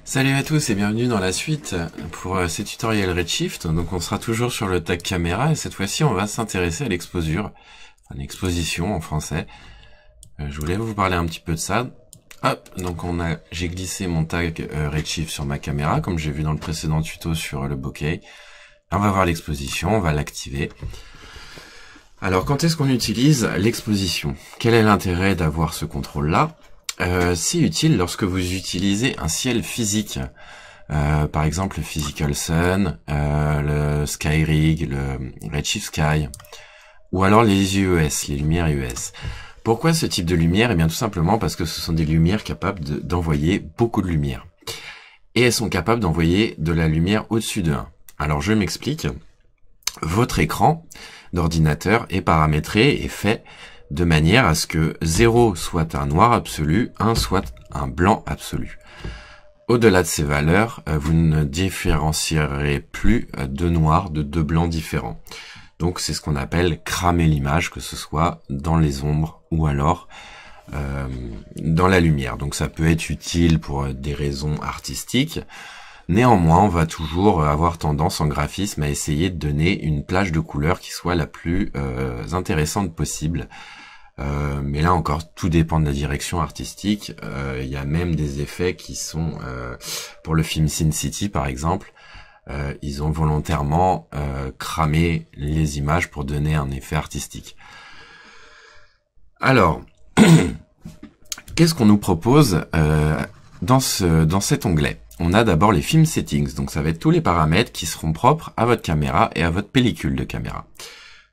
Salut à tous et bienvenue dans la suite pour ces tutoriels Redshift. Donc on sera toujours sur le tag caméra et cette fois-ci on va s'intéresser à l'exposure, enfin l'exposition en français. Je voulais vous parler un petit peu de ça. Hop, donc j'ai glissé mon tag Redshift sur ma caméra comme j'ai vu dans le précédent tuto sur le bokeh. On va voir l'exposition, on va l'activer. Alors quand est-ce qu'on utilise l'exposition? Quel est l'intérêt d'avoir ce contrôle-là? C'est utile lorsque vous utilisez un ciel physique, par exemple le Physical Sun, le Sky Rig, le Redshift Sky, ou alors les UES, les lumières UES. Pourquoi ce type de lumière? Eh bien tout simplement parce que ce sont des lumières capables d'envoyer beaucoup de lumière. Et elles sont capables d'envoyer de la lumière au-dessus de 1. Alors je m'explique. Votre écran d'ordinateur est paramétré et fait de manière à ce que 0 soit un noir absolu, 1 soit un blanc absolu. Au-delà de ces valeurs, vous ne différencierez plus deux noirs de deux blancs différents. Donc c'est ce qu'on appelle cramer l'image, que ce soit dans les ombres ou alors dans la lumière. Donc ça peut être utile pour des raisons artistiques. Néanmoins, on va toujours avoir tendance en graphisme à essayer de donner une plage de couleurs qui soit la plus intéressante possible. Mais là encore, tout dépend de la direction artistique. Il y a même des effets qui sont, pour le film Sin City par exemple, ils ont volontairement cramé les images pour donner un effet artistique. Alors, qu'est-ce qu'on nous propose dans cet onglet? On a d'abord les Film Settings, donc ça va être tous les paramètres qui seront propres à votre caméra et à votre pellicule de caméra.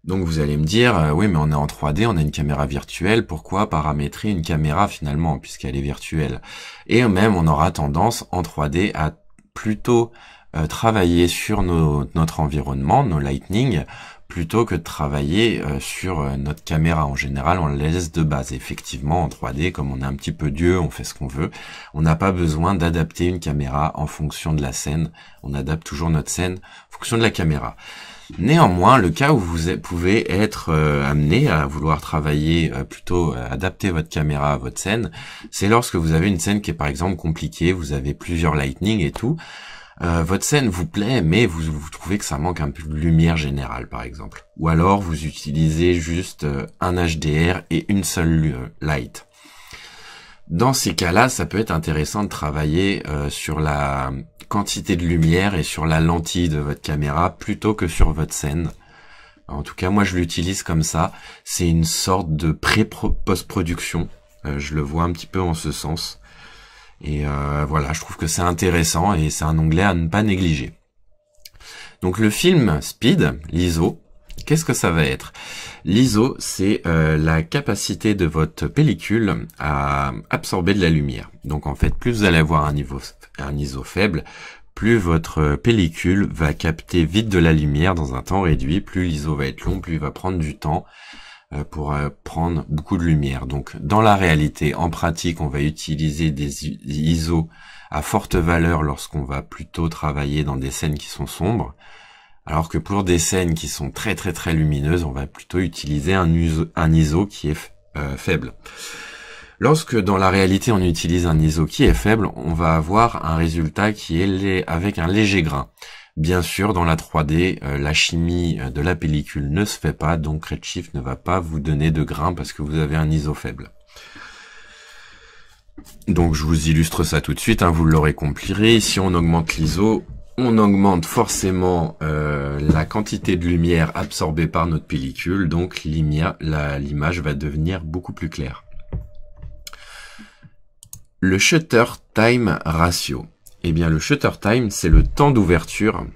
Donc vous allez me dire, oui mais on est en 3D, on a une caméra virtuelle, pourquoi paramétrer une caméra finalement puisqu'elle est virtuelle? Et même on aura tendance en 3D à plutôt travailler sur notre environnement, nos lightning, plutôt que de travailler sur notre caméra. En général, on la laisse de base. Effectivement, en 3D, comme on est un petit peu Dieu, on fait ce qu'on veut. On n'a pas besoin d'adapter une caméra en fonction de la scène. On adapte toujours notre scène en fonction de la caméra. Néanmoins, le cas où vous pouvez être amené à vouloir travailler, plutôt adapter votre caméra à votre scène, c'est lorsque vous avez une scène qui est par exemple compliquée, vous avez plusieurs lightning et tout. Votre scène vous plaît, mais vous trouvez que ça manque un peu de lumière générale, par exemple. Ou alors, vous utilisez juste un HDR et une seule light. Dans ces cas-là, ça peut être intéressant de travailler sur la quantité de lumière et sur la lentille de votre caméra plutôt que sur votre scène. En tout cas, moi, je l'utilise comme ça. C'est une sorte de pré-post-production. Je le vois un petit peu en ce sens. Et voilà, je trouve que c'est intéressant et c'est un onglet à ne pas négliger. Donc le film speed, l'ISO, qu'est-ce que ça va être? L'ISO, c'est la capacité de votre pellicule à absorber de la lumière. Donc en fait, plus vous allez avoir un ISO faible, plus votre pellicule va capter vite de la lumière dans un temps réduit, plus l'ISO va être long, plus il va prendre du temps pour prendre beaucoup de lumière. Donc dans la réalité, en pratique, on va utiliser des ISO à forte valeur lorsqu'on va plutôt travailler dans des scènes qui sont sombres, alors que pour des scènes qui sont très très très lumineuses, on va plutôt utiliser un ISO qui est faible. Lorsque dans la réalité on utilise un ISO qui est faible, on va avoir un résultat qui est avec un léger grain. Bien sûr, dans la 3D, la chimie de la pellicule ne se fait pas, donc Redshift ne va pas vous donner de grain parce que vous avez un ISO faible. Donc je vous illustre ça tout de suite, hein, vous l'aurez compris. Si on augmente l'ISO, on augmente forcément la quantité de lumière absorbée par notre pellicule, donc l'image va devenir beaucoup plus claire. Le Shutter Time Ratio. Eh bien, le shutter time, c'est le temps d'ouverture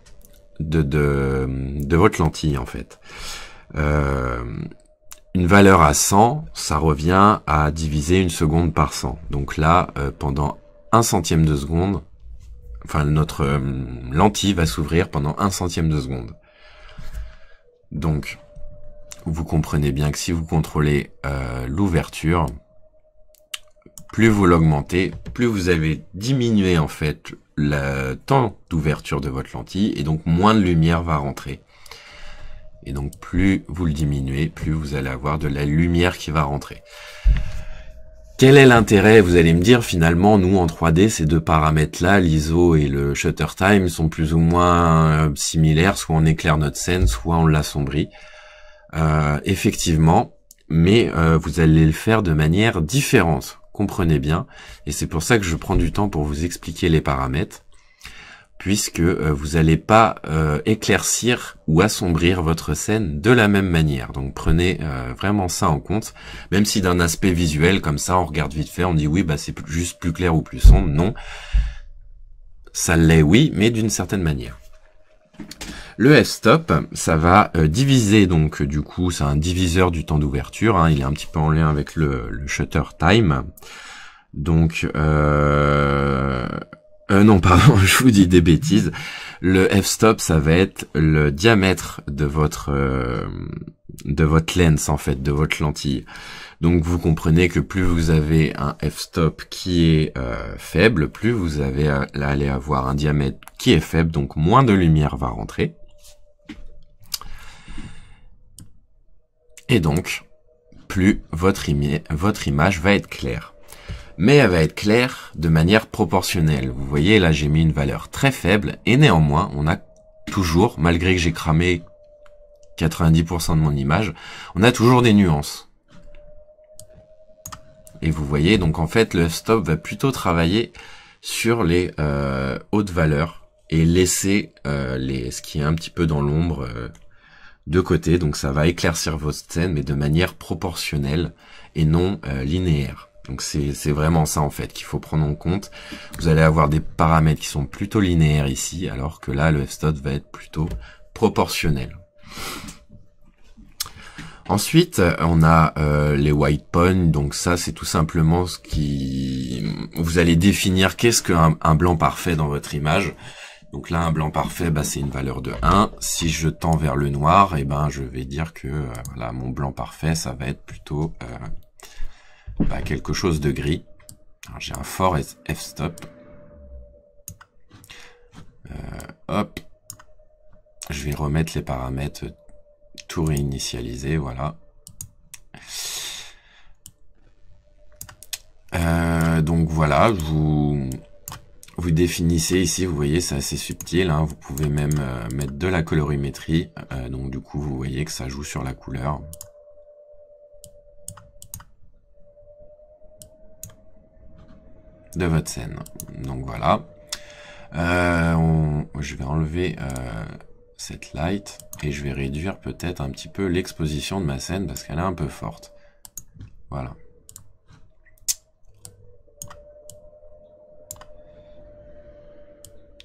de votre lentille, en fait. Une valeur à 100, ça revient à diviser une seconde par 100. Donc là, pendant 1 centième de seconde, enfin, notre lentille va s'ouvrir pendant 1 centième de seconde. Donc, vous comprenez bien que si vous contrôlez l'ouverture, plus vous l'augmentez, plus vous avez diminué en fait le temps d'ouverture de votre lentille et donc moins de lumière va rentrer. Et donc plus vous le diminuez, plus vous allez avoir de la lumière qui va rentrer. Quel est l'intérêt? Vous allez me dire, finalement, nous, en 3D, ces deux paramètres-là, l'ISO et le shutter time, sont plus ou moins similaires, soit on éclaire notre scène, soit on l'assombrit. Effectivement, mais vous allez le faire de manière différente, comprenez bien, et c'est pour ça que je prends du temps pour vous expliquer les paramètres, puisque vous n'allez pas éclaircir ou assombrir votre scène de la même manière. Donc prenez vraiment ça en compte, même si d'un aspect visuel, comme ça, on regarde vite fait, on dit oui, bah c'est juste plus clair ou plus sombre. Non, ça l'est, oui, mais d'une certaine manière. Le f-stop, ça va diviser, donc du coup, c'est un diviseur du temps d'ouverture, hein, il est un petit peu en lien avec le shutter time. Donc, non, pardon, je vous dis des bêtises. Le f-stop, ça va être le diamètre de votre lens, en fait, de votre lentille. Donc, vous comprenez que plus vous avez un f-stop qui est faible, plus vous allez avoir un diamètre qui est faible, donc moins de lumière va rentrer. Et donc, plus votre image va être claire. Mais elle va être claire de manière proportionnelle. Vous voyez, là, j'ai mis une valeur très faible, et néanmoins, on a toujours, malgré que j'ai cramé 90% de mon image, on a toujours des nuances. Et vous voyez, donc en fait, le f-stop va plutôt travailler sur les hautes valeurs et laisser ce qui est un petit peu dans l'ombre de côté. Donc ça va éclaircir votre scène, mais de manière proportionnelle et non linéaire. Donc c'est vraiment ça en fait qu'il faut prendre en compte. Vous allez avoir des paramètres qui sont plutôt linéaires ici, alors que là le f-stop va être plutôt proportionnel. Ensuite, on a les white points. Donc ça, c'est tout simplement ce qui... Vous allez définir qu'est-ce qu'un blanc parfait dans votre image. Donc là, un blanc parfait, bah, c'est une valeur de 1. Si je tends vers le noir, eh ben, je vais dire que voilà, mon blanc parfait, ça va être plutôt quelque chose de gris. J'ai un fort f-stop. Hop. Je vais remettre les paramètres, tout réinitialiser, voilà. Donc voilà, vous définissez ici, vous voyez, c'est assez subtil, hein, vous pouvez même mettre de la colorimétrie, donc du coup vous voyez que ça joue sur la couleur. De votre scène. Donc voilà. Je vais enlever cette light et je vais réduire peut-être un petit peu l'exposition de ma scène parce qu'elle est un peu forte. Voilà.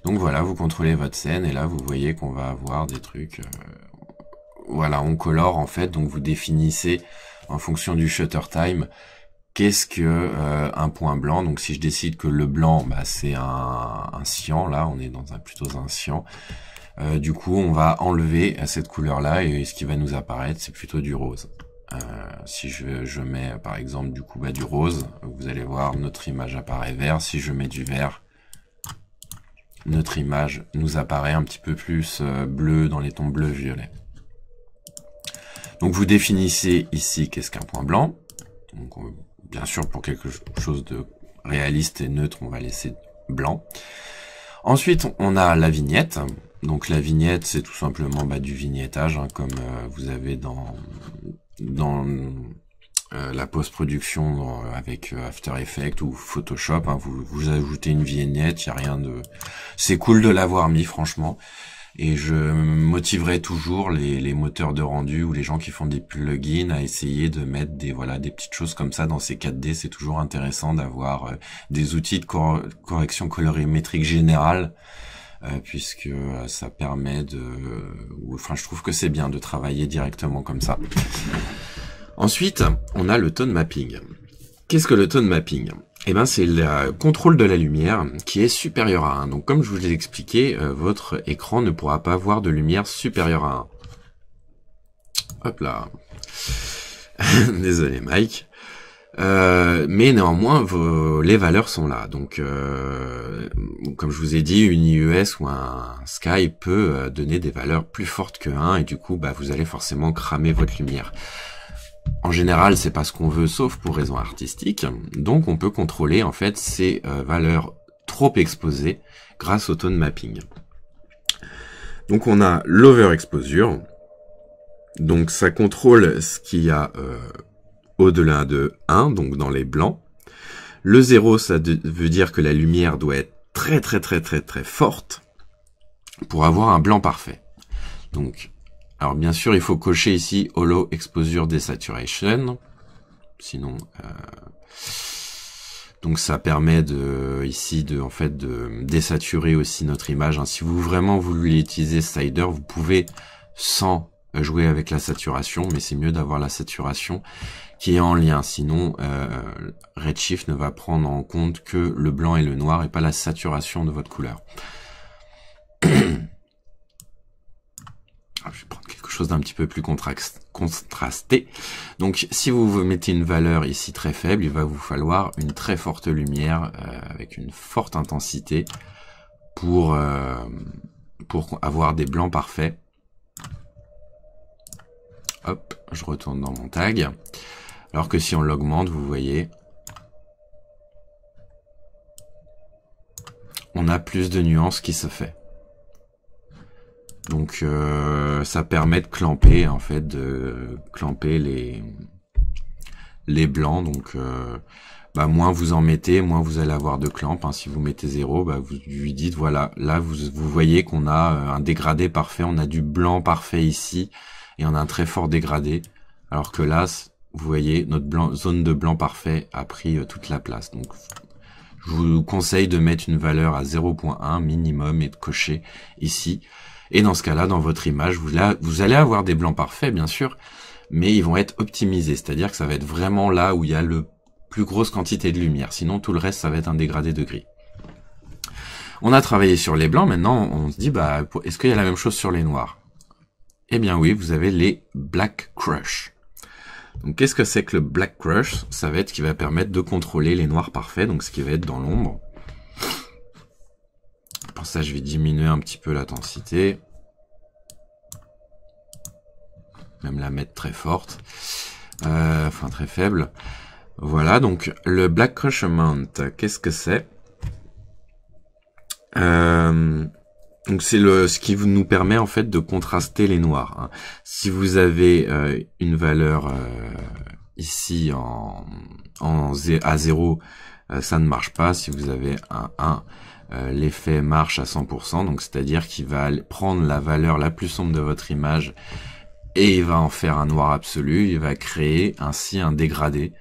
Donc voilà, vous contrôlez votre scène et là vous voyez qu'on va avoir des trucs... voilà, on colore en fait, donc vous définissez en fonction du shutter time qu'est-ce que un point blanc. Donc si je décide que le blanc, bah, c'est un cyan, là on est dans plutôt un cyan, du coup on va enlever cette couleur là et ce qui va nous apparaître c'est plutôt du rose. Si je mets par exemple du coup du rose, vous allez voir notre image apparaît vert. Si je mets du vert, notre image nous apparaît un petit peu plus bleu, dans les tons bleu-violet. Donc vous définissez ici qu'est-ce qu'un point blanc. Donc bien sûr pour quelque chose de réaliste et neutre, on va laisser blanc. Ensuite on a la vignette. Donc la vignette c'est tout simplement du vignettage, hein, comme vous avez dans la post-production avec After Effects ou Photoshop, hein, vous ajoutez une vignette, il n'y a rien de... C'est cool de l'avoir mis, franchement. Et je motiverai toujours les moteurs de rendu ou les gens qui font des plugins à essayer de mettre des petites choses comme ça dans ces 4D. C'est toujours intéressant d'avoir des outils de correction colorimétrique générale, puisque ça permet je trouve que c'est bien de travailler directement comme ça. Ensuite, on a le tone mapping. Qu'est-ce que le tone mapping? Eh ben, c'est le contrôle de la lumière qui est supérieur à 1. Donc, comme je vous l'ai expliqué, votre écran ne pourra pas avoir de lumière supérieure à 1. Hop là. Désolé, Mike. Mais néanmoins, les valeurs sont là. Donc, comme je vous ai dit, une IES ou un Sky peut donner des valeurs plus fortes que 1 et du coup, vous allez forcément cramer votre lumière. En général, c'est pas ce qu'on veut, sauf pour raisons artistiques. Donc, on peut contrôler en fait ces valeurs trop exposées grâce au tone mapping. Donc, on a l'overexposure. Donc, ça contrôle ce qu'il y a au-delà de 1, donc dans les blancs. Le 0, ça veut dire que la lumière doit être très forte pour avoir un blanc parfait. Donc, alors bien sûr, il faut cocher ici Hollow Exposure Desaturation. Sinon, donc ça permet ici de désaturer aussi notre image. Hein. Si vous vraiment voulez utiliser Slider, vous pouvez sans jouer avec la saturation, mais c'est mieux d'avoir la saturation qui est en lien. Sinon, Redshift ne va prendre en compte que le blanc et le noir et pas la saturation de votre couleur. Je vais prendre quelque chose d'un petit peu plus contrasté. Donc, si vous mettez une valeur ici très faible, il va vous falloir une très forte lumière avec une forte intensité pour avoir des blancs parfaits. Hop, je retourne dans mon tag. Alors que si on l'augmente, vous voyez, on a plus de nuances qui se fait. Donc ça permet de clamper en fait, les blancs. Donc moins vous en mettez, moins vous allez avoir de clamp. Hein. Si vous mettez 0, vous lui dites voilà, là vous voyez qu'on a un dégradé parfait, on a du blanc parfait ici et on a un très fort dégradé. Alors que là, vous voyez, notre zone de blanc parfait a pris toute la place. Donc je vous conseille de mettre une valeur à 0.1 minimum et de cocher ici. Et dans ce cas-là, dans votre image, vous allez avoir des blancs parfaits, bien sûr, mais ils vont être optimisés. C'est-à-dire que ça va être vraiment là où il y a le plus grosse quantité de lumière. Sinon, tout le reste, ça va être un dégradé de gris. On a travaillé sur les blancs. Maintenant, on se dit, est-ce qu'il y a la même chose sur les noirs? Eh bien oui, vous avez les Black Crush. Donc, qu'est-ce que c'est que le Black Crush? Ça va être ce qui va permettre de contrôler les noirs parfaits, donc ce qui va être dans l'ombre. Pour ça, je vais diminuer un petit peu l'intensité. Même la mettre très forte. Enfin, très faible. Voilà, donc le Black Crush Amount, qu'est-ce que c'est? Donc c'est ce qui nous permet en fait de contraster les noirs. Hein. Si vous avez une valeur ici à 0, ça ne marche pas. Si vous avez un 1, l'effet marche à 100%, donc c'est-à-dire qu'il va prendre la valeur la plus sombre de votre image et il va en faire un noir absolu, il va créer ainsi un dégradé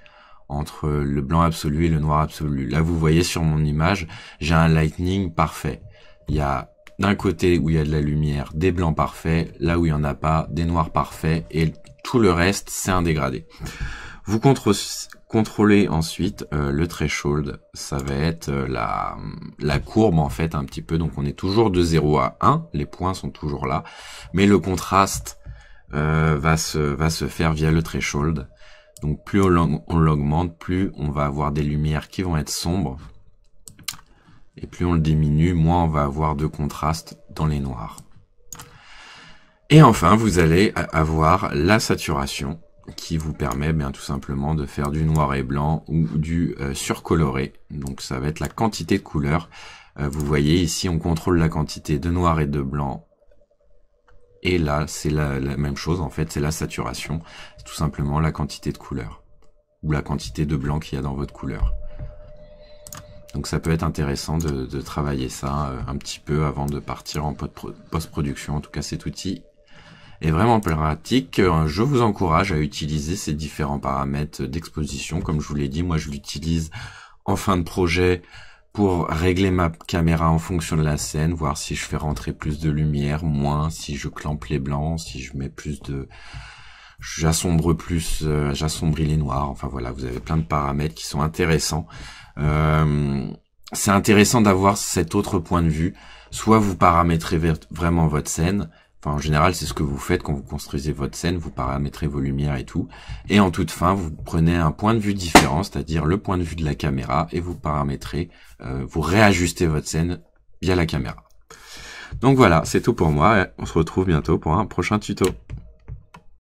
entre le blanc absolu et le noir absolu. Là, vous voyez sur mon image, j'ai un lightning parfait. Il y a d'un côté où il y a de la lumière, des blancs parfaits, là où il n'y en a pas, des noirs parfaits, et tout le reste, c'est un dégradé. Vous contrôlez ensuite le threshold, ça va être la courbe en fait un petit peu, donc on est toujours de 0 à 1, les points sont toujours là, mais le contraste va se faire via le threshold. Donc plus on l'augmente, plus on va avoir des lumières qui vont être sombres, et plus on le diminue, moins on va avoir de contraste dans les noirs. Et enfin, vous allez avoir la saturation, qui vous permet tout simplement de faire du noir et blanc ou du surcoloré. Donc ça va être la quantité de couleurs. Vous voyez ici, on contrôle la quantité de noir et de blanc. Et là, c'est la même chose, en fait, c'est la saturation. C'est tout simplement la quantité de couleurs. Ou la quantité de blanc qu'il y a dans votre couleur. Donc ça peut être intéressant de travailler ça un petit peu avant de partir en post-production. En tout cas, cet outil est vraiment pratique. Je vous encourage à utiliser ces différents paramètres d'exposition. Comme je vous l'ai dit, moi je l'utilise en fin de projet pour régler ma caméra en fonction de la scène, voir si je fais rentrer plus de lumière, moins, si je clampe les blancs, si je mets plus de... J'assombris plus, j'assombris les noirs. Enfin voilà, vous avez plein de paramètres qui sont intéressants. C'est intéressant d'avoir cet autre point de vue. Soit vous paramétrez vraiment votre scène. Enfin, en général, c'est ce que vous faites quand vous construisez votre scène. Vous paramétrez vos lumières et tout. Et en toute fin, vous prenez un point de vue différent, c'est-à-dire le point de vue de la caméra, et vous paramétrez, vous réajustez votre scène via la caméra. Donc voilà, c'est tout pour moi. On se retrouve bientôt pour un prochain tuto.